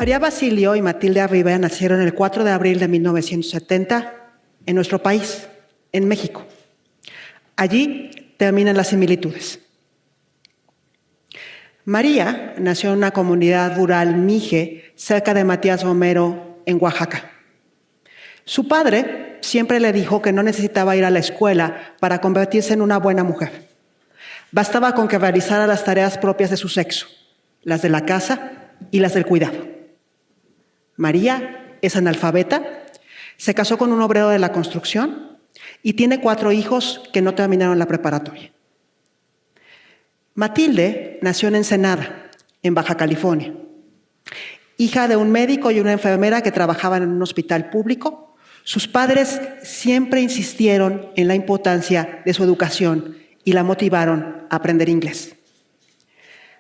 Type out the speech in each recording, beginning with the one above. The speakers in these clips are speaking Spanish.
María Basilio y Matilde Arriba nacieron el 4 de abril de 1970 en nuestro país, en México. Allí terminan las similitudes. María nació en una comunidad rural mije, cerca de Matías Romero, en Oaxaca. Su padre siempre le dijo que no necesitaba ir a la escuela para convertirse en una buena mujer. Bastaba con que realizara las tareas propias de su sexo, las de la casa y las del cuidado. María es analfabeta, se casó con un obrero de la construcción y tiene 4 hijos que no terminaron la preparatoria. Matilde nació en Ensenada, en Baja California. Hija de un médico y una enfermera que trabajaban en un hospital público, sus padres siempre insistieron en la importancia de su educación y la motivaron a aprender inglés.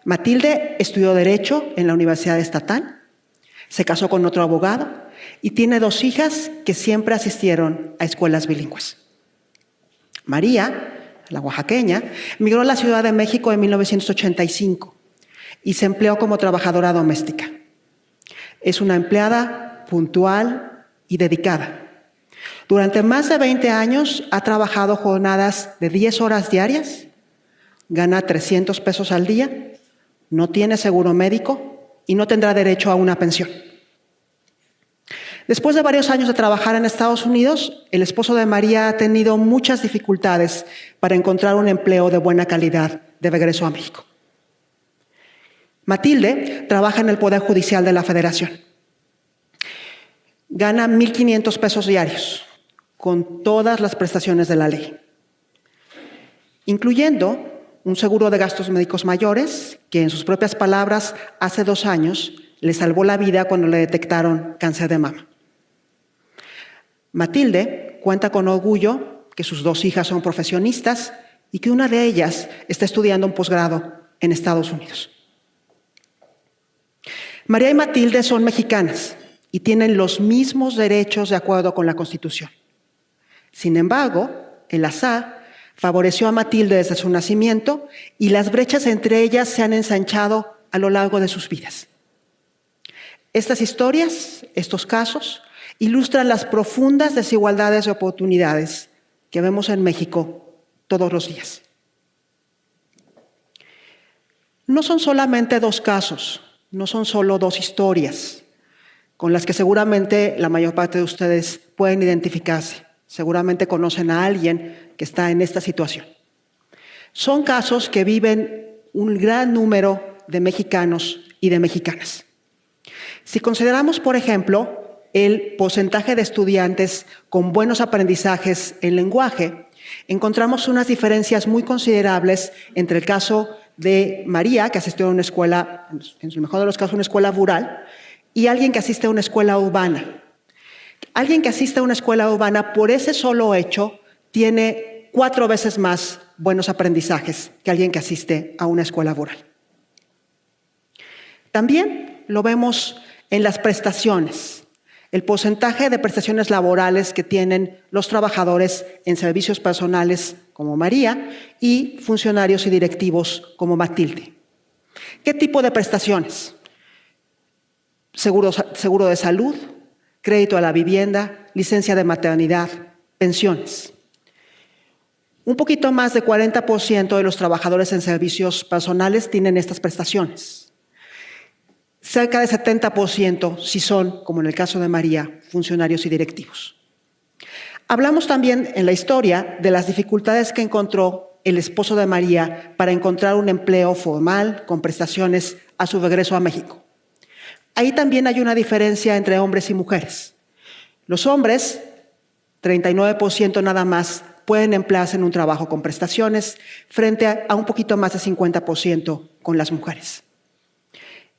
Matilde estudió Derecho en la Universidad Estatal, se casó con otro abogado y tiene 2 hijas que siempre asistieron a escuelas bilingües. María, la oaxaqueña, migró a la Ciudad de México en 1985 y se empleó como trabajadora doméstica. Es una empleada puntual y dedicada. Durante más de 20 años ha trabajado jornadas de 10 horas diarias, gana 300 pesos al día, no tiene seguro médico y no tendrá derecho a una pensión. Después de varios años de trabajar en Estados Unidos, el esposo de María ha tenido muchas dificultades para encontrar un empleo de buena calidad de regreso a México. Matilde trabaja en el Poder Judicial de la Federación. Gana 1,500 pesos diarios, con todas las prestaciones de la ley, incluyendo un seguro de gastos médicos mayores, que en sus propias palabras, hace 2 años, le salvó la vida cuando le detectaron cáncer de mama. Matilde cuenta con orgullo que sus 2 hijas son profesionistas y que una de ellas está estudiando un posgrado en Estados Unidos. María y Matilde son mexicanas y tienen los mismos derechos de acuerdo con la Constitución. Sin embargo, el azar favoreció a Matilde desde su nacimiento y las brechas entre ellas se han ensanchado a lo largo de sus vidas. Estas historias, estos casos, ilustran las profundas desigualdades de oportunidades que vemos en México todos los días. No son solamente 2 casos, no son solo 2 historias con las que seguramente la mayor parte de ustedes pueden identificarse. Seguramente conocen a alguien que está en esta situación. Son casos que viven un gran número de mexicanos y de mexicanas. Si consideramos, por ejemplo, el porcentaje de estudiantes con buenos aprendizajes en lenguaje, encontramos unas diferencias muy considerables entre el caso de María, que asistió a una escuela, en el mejor de los casos, una escuela rural, y alguien que asiste a una escuela urbana. Alguien que asiste a una escuela urbana, por ese solo hecho, tiene 4 veces más buenos aprendizajes que alguien que asiste a una escuela rural. También lo vemos en las prestaciones. El porcentaje de prestaciones laborales que tienen los trabajadores en servicios personales como María y funcionarios y directivos como Matilde. ¿Qué tipo de prestaciones? Seguro de salud, crédito a la vivienda, licencia de maternidad, pensiones. Un poquito más de 40% de los trabajadores en servicios personales tienen estas prestaciones. Cerca de 70% si son, como en el caso de María, funcionarios y directivos. Hablamos también en la historia de las dificultades que encontró el esposo de María para encontrar un empleo formal con prestaciones a su regreso a México. Ahí también hay una diferencia entre hombres y mujeres. Los hombres, 39% nada más, pueden emplearse en un trabajo con prestaciones frente a un poquito más de 50% con las mujeres.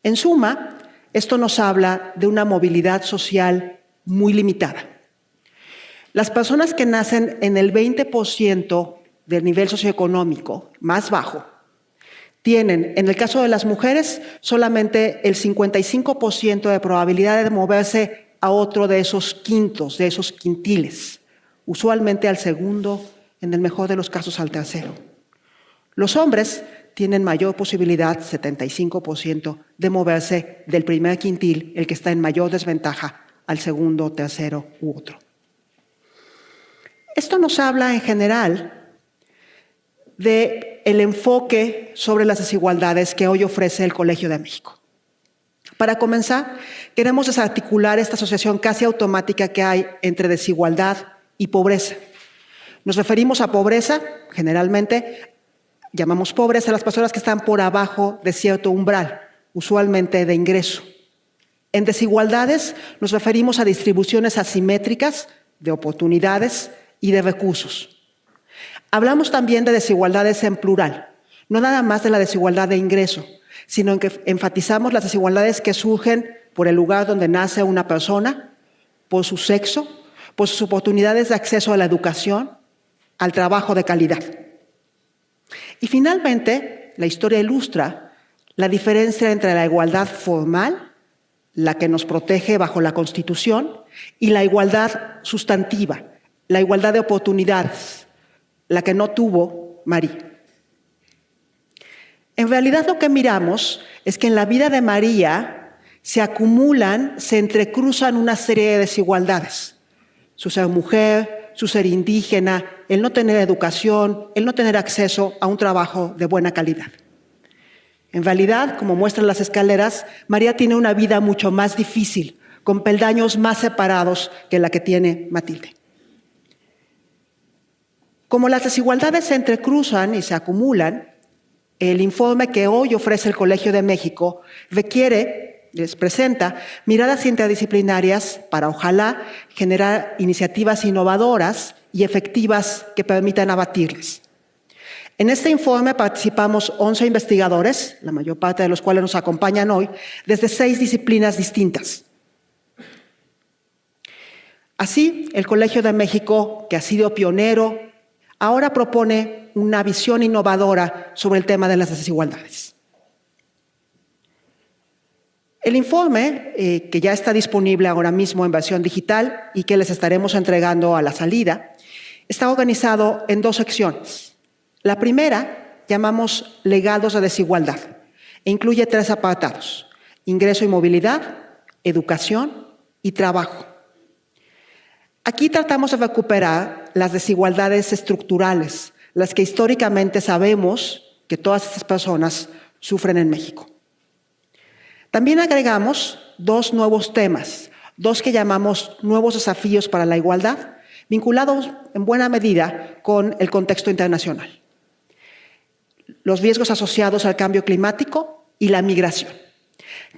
En suma, esto nos habla de una movilidad social muy limitada. Las personas que nacen en el 20% del nivel socioeconómico más bajo tienen, en el caso de las mujeres, solamente el 55% de probabilidad de moverse a otro de esos quintos, de esos quintiles, usualmente al segundo, en el mejor de los casos al tercero. Los hombres tienen mayor posibilidad, 75%, de moverse del primer quintil, el que está en mayor desventaja, al segundo, tercero u otro. Esto nos habla en general del enfoque sobre las desigualdades que hoy ofrece el Colegio de México. Para comenzar, queremos desarticular esta asociación casi automática que hay entre desigualdad y pobreza. Nos referimos a pobreza, generalmente llamamos pobres a las personas que están por abajo de cierto umbral, usualmente de ingreso. En desigualdades nos referimos a distribuciones asimétricas de oportunidades y de recursos. Hablamos también de desigualdades en plural, no nada más de la desigualdad de ingreso, sino en que enfatizamos las desigualdades que surgen por el lugar donde nace una persona, por su sexo, por sus oportunidades de acceso a la educación, al trabajo de calidad. Y finalmente, la historia ilustra la diferencia entre la igualdad formal, la que nos protege bajo la Constitución, y la igualdad sustantiva, la igualdad de oportunidades, la que no tuvo María. En realidad lo que miramos es que en la vida de María se acumulan, se entrecruzan una serie de desigualdades. Su ser mujer, su ser indígena, el no tener educación, el no tener acceso a un trabajo de buena calidad. En realidad, como muestran las escaleras, María tiene una vida mucho más difícil, con peldaños más separados que la que tiene Matilde. Como las desigualdades se entrecruzan y se acumulan, el informe que hoy ofrece el Colegio de México les presenta miradas interdisciplinarias para, ojalá, generar iniciativas innovadoras y efectivas que permitan abatirlas. En este informe participamos 11 investigadores, la mayor parte de los cuales nos acompañan hoy, desde 6 disciplinas distintas. Así, el Colegio de México, que ha sido pionero, ahora propone una visión innovadora sobre el tema de las desigualdades. El informe, que ya está disponible ahora mismo en versión digital y que les estaremos entregando a la salida, está organizado en 2 secciones. La primera llamamos legados de desigualdad e incluye 3 apartados: ingreso y movilidad, educación y trabajo. Aquí tratamos de recuperar las desigualdades estructurales, las que históricamente sabemos que todas estas personas sufren en México. También agregamos 2 nuevos temas, 2 que llamamos nuevos desafíos para la igualdad, vinculados en buena medida con el contexto internacional: los riesgos asociados al cambio climático y la migración.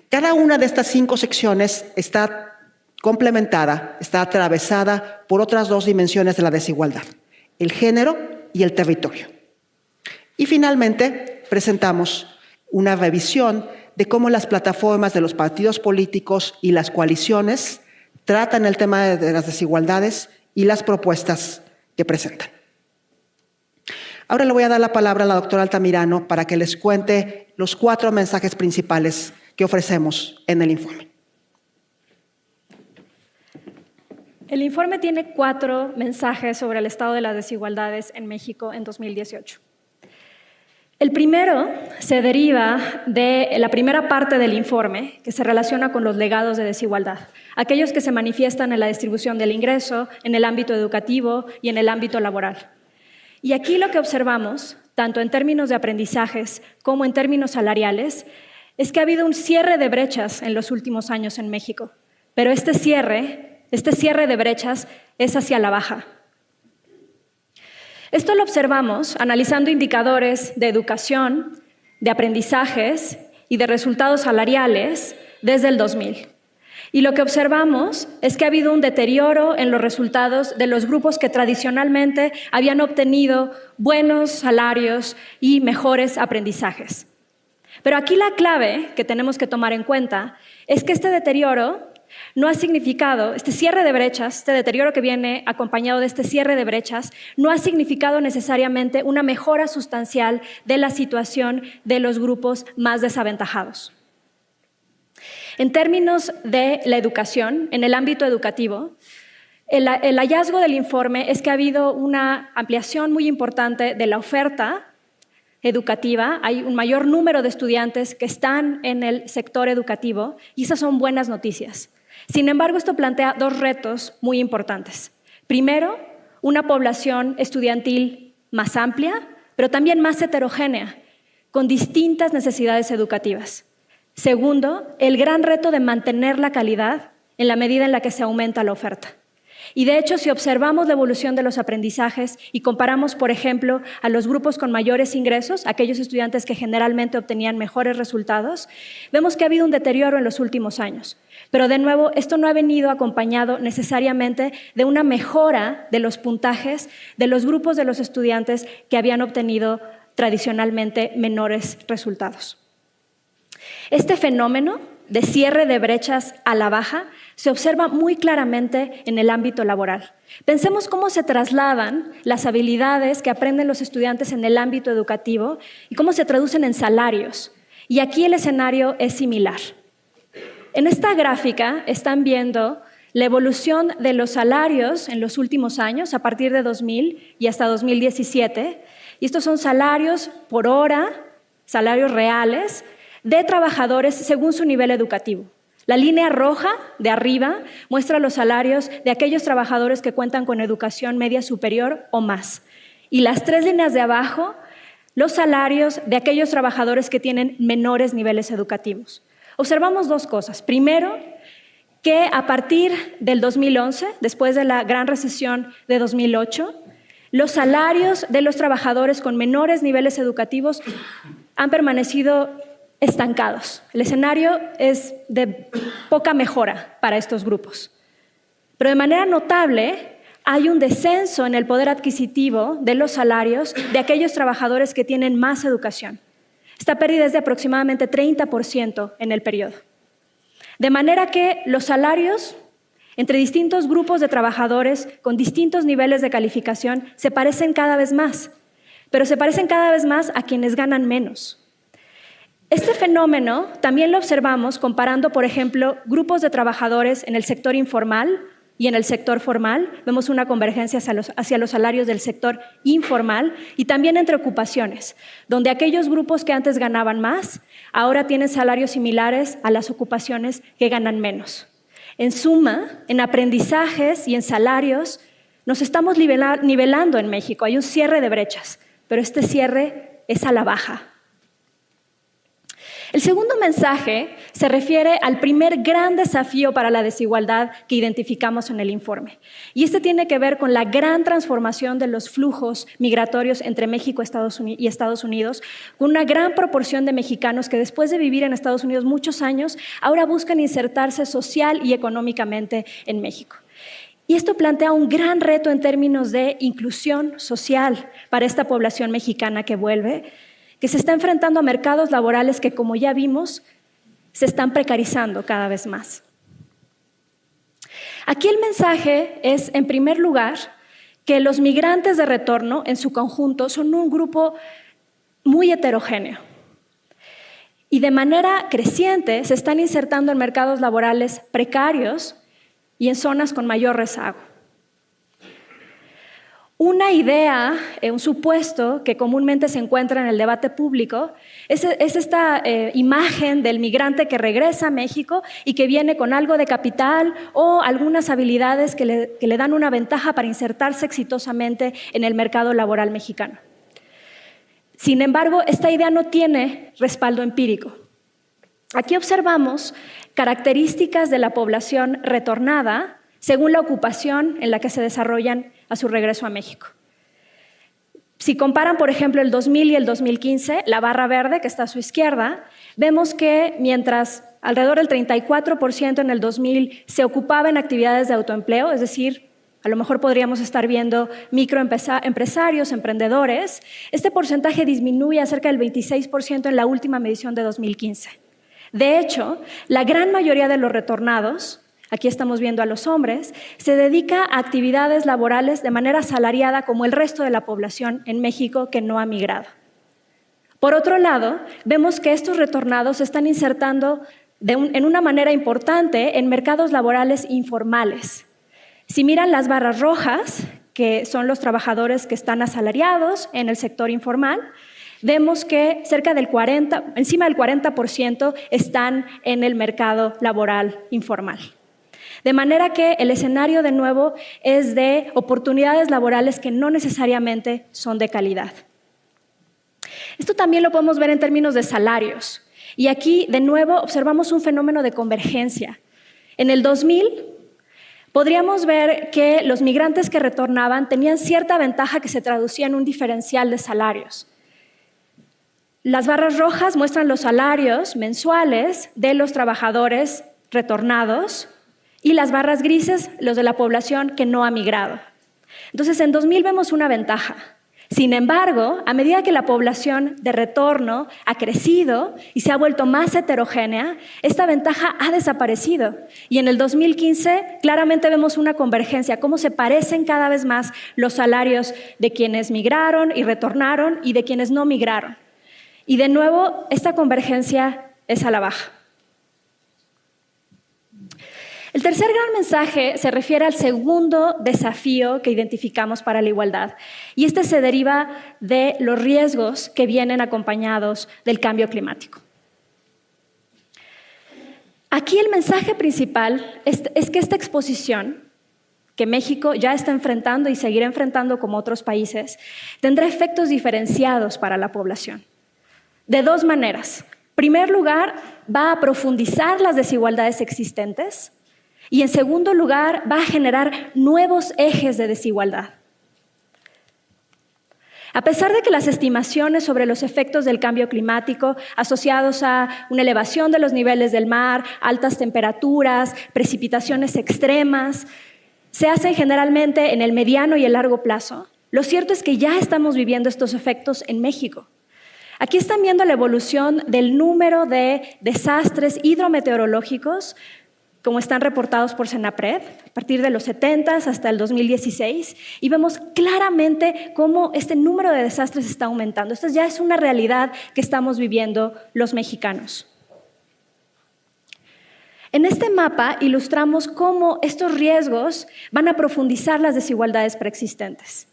Cada una de estas 5 secciones está complementada, está atravesada por otras 2 dimensiones de la desigualdad: el género y el territorio. Y finalmente presentamos una revisión de cómo las plataformas de los partidos políticos y las coaliciones tratan el tema de las desigualdades y las propuestas que presentan. Ahora le voy a dar la palabra a la doctora Altamirano para que les cuente los 4 mensajes principales que ofrecemos en el informe. El informe tiene 4 mensajes sobre el estado de las desigualdades en México en 2018. El primero se deriva de la primera parte del informe, que se relaciona con los legados de desigualdad, aquellos que se manifiestan en la distribución del ingreso, en el ámbito educativo y en el ámbito laboral. Y aquí lo que observamos, tanto en términos de aprendizajes como en términos salariales, es que ha habido un cierre de brechas en los últimos años en México, pero este cierre de brechas es hacia la baja. Esto lo observamos analizando indicadores de educación, de aprendizajes y de resultados salariales desde el 2000. Y lo que observamos es que ha habido un deterioro en los resultados de los grupos que tradicionalmente habían obtenido buenos salarios y mejores aprendizajes. Pero aquí la clave que tenemos que tomar en cuenta es que este deterioro no ha significado, este cierre de brechas, este deterioro que viene acompañado de este cierre de brechas, no ha significado necesariamente una mejora sustancial de la situación de los grupos más desaventajados. En términos de la educación, en el ámbito educativo, el hallazgo del informe es que ha habido una ampliación muy importante de la oferta educativa, hay un mayor número de estudiantes que están en el sector educativo y esas son buenas noticias. Sin embargo, esto plantea dos retos muy importantes. Primero, una población estudiantil más amplia, pero también más heterogénea, con distintas necesidades educativas. Segundo, el gran reto de mantener la calidad en la medida en la que se aumenta la oferta. Y de hecho, si observamos la evolución de los aprendizajes y comparamos, por ejemplo, a los grupos con mayores ingresos, aquellos estudiantes que generalmente obtenían mejores resultados, vemos que ha habido un deterioro en los últimos años. Pero de nuevo, esto no ha venido acompañado necesariamente de una mejora de los puntajes de los grupos de los estudiantes que habían obtenido tradicionalmente menores resultados. Este fenómeno de cierre de brechas a la baja se observa muy claramente en el ámbito laboral. Pensemos cómo se trasladan las habilidades que aprenden los estudiantes en el ámbito educativo y cómo se traducen en salarios. Y aquí el escenario es similar. En esta gráfica están viendo la evolución de los salarios en los últimos años, a partir de 2000 y hasta 2017. Y estos son salarios por hora, salarios reales, de trabajadores según su nivel educativo. La línea roja de arriba muestra los salarios de aquellos trabajadores que cuentan con educación media superior o más. Y las tres líneas de abajo, los salarios de aquellos trabajadores que tienen menores niveles educativos. Observamos dos cosas. Primero, que a partir del 2011, después de la gran recesión de 2008, los salarios de los trabajadores con menores niveles educativos han permanecido estancados. El escenario es de poca mejora para estos grupos. Pero de manera notable, hay un descenso en el poder adquisitivo de los salarios de aquellos trabajadores que tienen más educación. Esta pérdida es de aproximadamente 30% en el periodo. De manera que los salarios entre distintos grupos de trabajadores con distintos niveles de calificación se parecen cada vez más, pero se parecen cada vez más a quienes ganan menos. Este fenómeno también lo observamos comparando, por ejemplo, grupos de trabajadores en el sector informal y en el sector formal. Vemos una convergencia hacia los salarios del sector informal y también entre ocupaciones, donde aquellos grupos que antes ganaban más, ahora tienen salarios similares a las ocupaciones que ganan menos. En suma, en aprendizajes y en salarios, nos estamos nivelando en México. Hay un cierre de brechas, pero este cierre es a la baja. El segundo mensaje se refiere al primer gran desafío para la desigualdad que identificamos en el informe. Y este tiene que ver con la gran transformación de los flujos migratorios entre México y Estados Unidos, con una gran proporción de mexicanos que después de vivir en Estados Unidos muchos años, ahora buscan insertarse social y económicamente en México. Y esto plantea un gran reto en términos de inclusión social para esta población mexicana que vuelve, que se está enfrentando a mercados laborales que, como ya vimos, se están precarizando cada vez más. Aquí el mensaje es, en primer lugar, que los migrantes de retorno en su conjunto son un grupo muy heterogéneo y de manera creciente se están insertando en mercados laborales precarios y en zonas con mayor rezago. Una idea, un supuesto que comúnmente se encuentra en el debate público es esta imagen del migrante que regresa a México y que viene con algo de capital o algunas habilidades que le dan una ventaja para insertarse exitosamente en el mercado laboral mexicano. Sin embargo, esta idea no tiene respaldo empírico. Aquí observamos características de la población retornada según la ocupación en la que se desarrollan a su regreso a México. Si comparan, por ejemplo, el 2000 y el 2015, la barra verde que está a su izquierda, vemos que mientras alrededor del 34% en el 2000 se ocupaba en actividades de autoempleo, es decir, a lo mejor podríamos estar viendo microempresarios, emprendedores, este porcentaje disminuye a cerca del 26% en la última medición de 2015. De hecho, la gran mayoría de los retornados, aquí estamos viendo a los hombres, se dedica a actividades laborales de manera asalariada como el resto de la población en México que no ha migrado. Por otro lado, vemos que estos retornados se están insertando en una manera importante en mercados laborales informales. Si miran las barras rojas, que son los trabajadores que están asalariados en el sector informal, vemos que encima del 40% están en el mercado laboral informal. De manera que el escenario, de nuevo, es de oportunidades laborales que no necesariamente son de calidad. Esto también lo podemos ver en términos de salarios. Y aquí, de nuevo, observamos un fenómeno de convergencia. En el 2000, podríamos ver que los migrantes que retornaban tenían cierta ventaja que se traducía en un diferencial de salarios. Las barras rojas muestran los salarios mensuales de los trabajadores retornados y las barras grises, los de la población que no ha migrado. Entonces, en 2000 vemos una ventaja. Sin embargo, a medida que la población de retorno ha crecido y se ha vuelto más heterogénea, esta ventaja ha desaparecido. Y en el 2015 claramente vemos una convergencia, cómo se parecen cada vez más los salarios de quienes migraron y retornaron y de quienes no migraron. Y de nuevo, esta convergencia es a la baja. El tercer gran mensaje se refiere al segundo desafío que identificamos para la igualdad, y este se deriva de los riesgos que vienen acompañados del cambio climático. Aquí el mensaje principal es que esta exposición, que México ya está enfrentando y seguirá enfrentando como otros países, tendrá efectos diferenciados para la población. De dos maneras. En primer lugar, va a profundizar las desigualdades existentes. Y en segundo lugar, va a generar nuevos ejes de desigualdad. A pesar de que las estimaciones sobre los efectos del cambio climático asociados a una elevación de los niveles del mar, altas temperaturas, precipitaciones extremas, se hacen generalmente en el mediano y el largo plazo, lo cierto es que ya estamos viviendo estos efectos en México. Aquí están viendo la evolución del número de desastres hidrometeorológicos como están reportados por Senapred, a partir de los 70s hasta el 2016, y vemos claramente cómo este número de desastres está aumentando. Esto ya es una realidad que estamos viviendo los mexicanos. En este mapa ilustramos cómo estos riesgos van a profundizar las desigualdades preexistentes.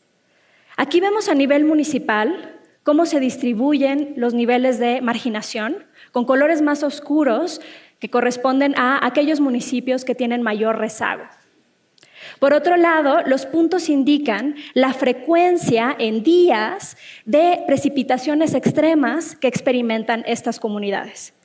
Aquí vemos a nivel municipal cómo se distribuyen los niveles de marginación, con colores más oscuros que corresponden a aquellos municipios que tienen mayor rezago. Por otro lado, los puntos indican la frecuencia en días de precipitaciones extremas que experimentan estas comunidades.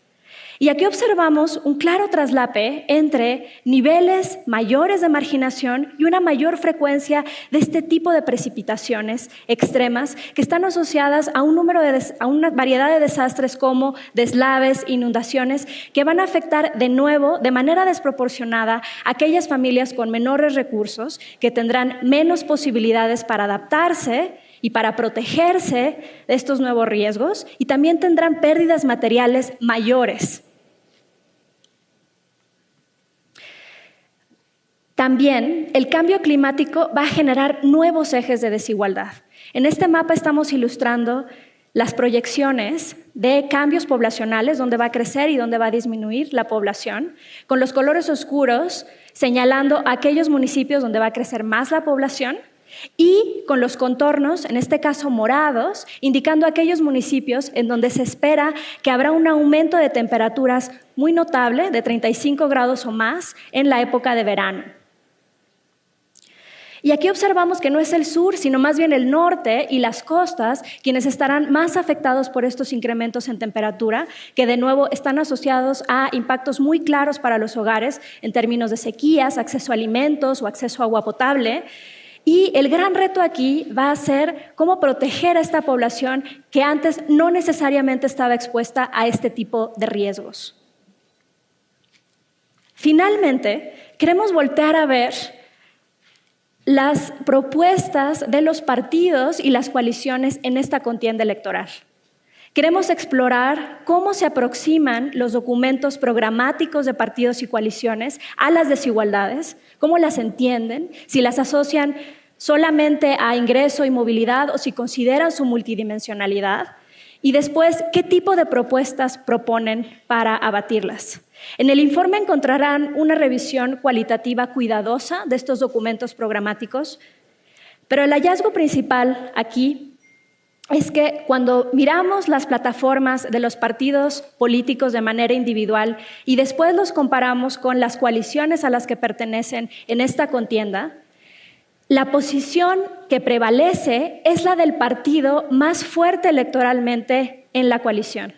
Y aquí observamos un claro traslape entre niveles mayores de marginación y una mayor frecuencia de este tipo de precipitaciones extremas que están asociadas a una variedad de desastres como deslaves, inundaciones, que van a afectar de nuevo, de manera desproporcionada, a aquellas familias con menores recursos que tendrán menos posibilidades para adaptarse y para protegerse de estos nuevos riesgos, y también tendrán pérdidas materiales mayores. También el cambio climático va a generar nuevos ejes de desigualdad. En este mapa estamos ilustrando las proyecciones de cambios poblacionales, donde va a crecer y donde va a disminuir la población, con los colores oscuros señalando aquellos municipios donde va a crecer más la población, y con los contornos, en este caso morados, indicando aquellos municipios en donde se espera que habrá un aumento de temperaturas muy notable, de 35 grados o más, en la época de verano. Y aquí observamos que no es el sur, sino más bien el norte y las costas quienes estarán más afectados por estos incrementos en temperatura, que de nuevo están asociados a impactos muy claros para los hogares en términos de sequías, acceso a alimentos o acceso a agua potable. Y el gran reto aquí va a ser cómo proteger a esta población que antes no necesariamente estaba expuesta a este tipo de riesgos. Finalmente, queremos voltear a ver las propuestas de los partidos y las coaliciones en esta contienda electoral. Queremos explorar cómo se aproximan los documentos programáticos de partidos y coaliciones a las desigualdades, cómo las entienden, si las asocian solamente a ingreso y movilidad o si consideran su multidimensionalidad, y después qué tipo de propuestas proponen para abatirlas. En el informe encontrarán una revisión cualitativa cuidadosa de estos documentos programáticos, pero el hallazgo principal aquí es que cuando miramos las plataformas de los partidos políticos de manera individual y después los comparamos con las coaliciones a las que pertenecen en esta contienda, la posición que prevalece es la del partido más fuerte electoralmente en la coalición.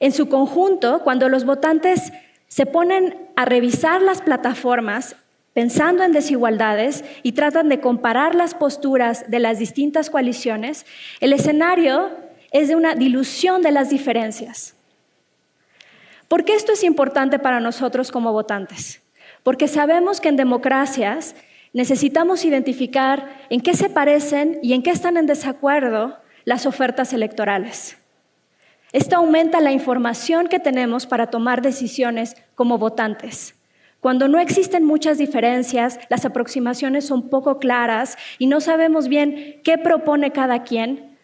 En su conjunto, cuando los votantes se ponen a revisar las plataformas pensando en desigualdades y tratan de comparar las posturas de las distintas coaliciones, el escenario es de una dilución de las diferencias. ¿Por qué esto es importante para nosotros como votantes? Porque sabemos que en democracias necesitamos identificar en qué se parecen y en qué están en desacuerdo las ofertas electorales. Esto aumenta la información que tenemos para tomar decisiones como votantes. Cuando no existen muchas diferencias, las aproximaciones son poco claras y no sabemos bien qué propone cada quien,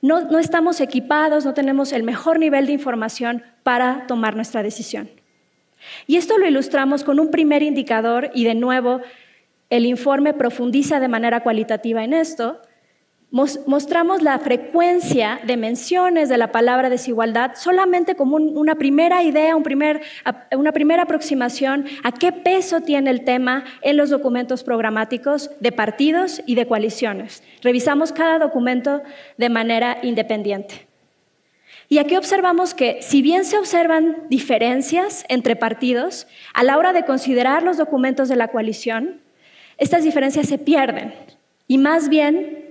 no estamos equipados, no tenemos el mejor nivel de información para tomar nuestra decisión. Y esto lo ilustramos con un primer indicador y de nuevo el informe profundiza de manera cualitativa en esto. Mostramos la frecuencia de menciones de la palabra desigualdad solamente como una primera idea, una primera aproximación a qué peso tiene el tema en los documentos programáticos de partidos y de coaliciones. Revisamos cada documento de manera independiente. Y aquí observamos que, si bien se observan diferencias entre partidos, a la hora de considerar los documentos de la coalición, estas diferencias se pierden y más bien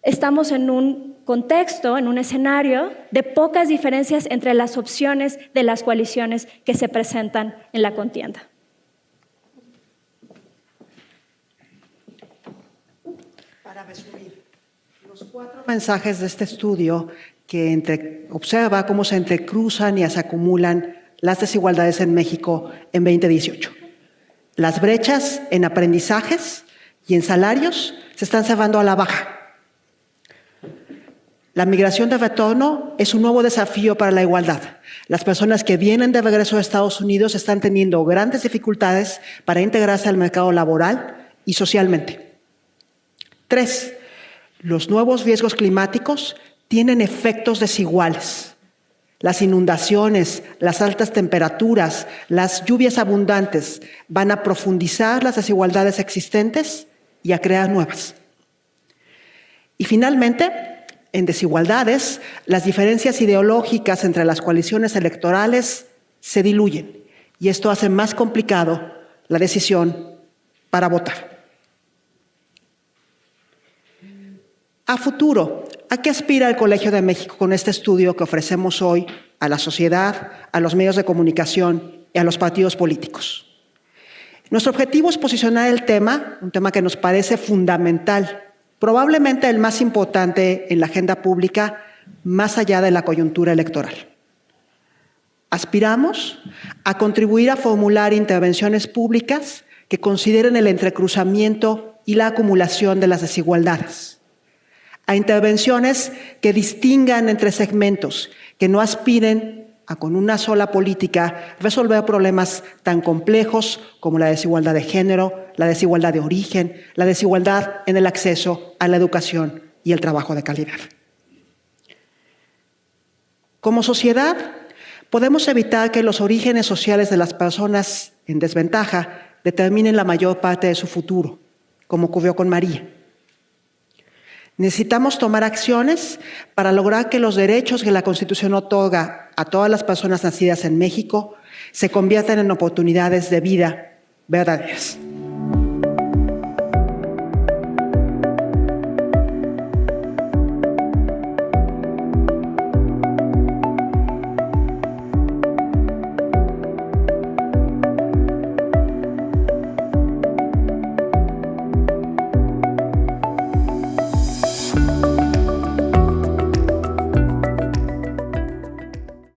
estamos en un contexto, en un escenario de pocas diferencias entre las opciones de las coaliciones que se presentan en la contienda. Para resumir, los 4 mensajes de este estudio que observa cómo se entrecruzan y se acumulan las desigualdades en México en 2018. Las brechas en aprendizajes y en salarios se están cerrando a la baja. La migración de retorno es un nuevo desafío para la igualdad. Las personas que vienen de regreso a Estados Unidos están teniendo grandes dificultades para integrarse al mercado laboral y socialmente. 3. Los nuevos riesgos climáticos tienen efectos desiguales. Las inundaciones, las altas temperaturas, las lluvias abundantes van a profundizar las desigualdades existentes y a crear nuevas. Y finalmente, en desigualdades, las diferencias ideológicas entre las coaliciones electorales se diluyen y esto hace más complicado la decisión para votar. A futuro, ¿a qué aspira el Colegio de México con este estudio que ofrecemos hoy a la sociedad, a los medios de comunicación y a los partidos políticos? Nuestro objetivo es posicionar el tema, un tema que nos parece fundamental, probablemente el más importante en la agenda pública, más allá de la coyuntura electoral. Aspiramos a contribuir a formular intervenciones públicas que consideren el entrecruzamiento y la acumulación de las desigualdades, a intervenciones que distingan entre segmentos, que no aspiren a con una sola política resolver problemas tan complejos como la desigualdad de género, la desigualdad de origen, la desigualdad en el acceso a la educación y el trabajo de calidad. Como sociedad, podemos evitar que los orígenes sociales de las personas en desventaja determinen la mayor parte de su futuro, como ocurrió con María. Necesitamos tomar acciones para lograr que los derechos que la Constitución otorga a todas las personas nacidas en México se conviertan en oportunidades de vida verdaderas.